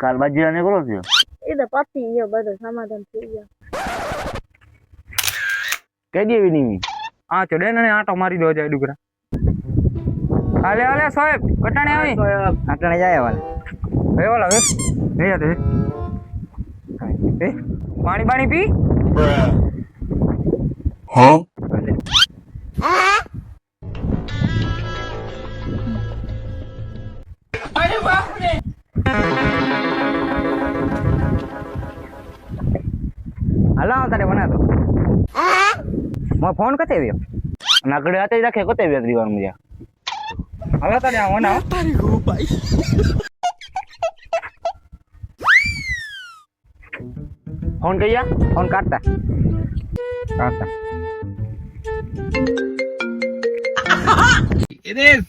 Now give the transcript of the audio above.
કાલ બાજીરાને કરો છો એ તો પતી ગયો બધો સમાધાન થઈ ગયો. કઈ દેવી નહીં હા ચડે ને આટો મારી દો જાય ડુગરા. હાલે હાલે સાહેબ કટાણે આવી આટણે જાય વાલે હે વાલા હે હે યાર હે પાણી પાણી પી Huh? હાલો તારે બના દો મો ફોન કતે આવ્યો નાકડે હાથે જ રાખે કોતે વેતરી વાર મજા હાલો તારે આ વના ફોન કઈયા ફોન કાઢતા કાઢતા It is.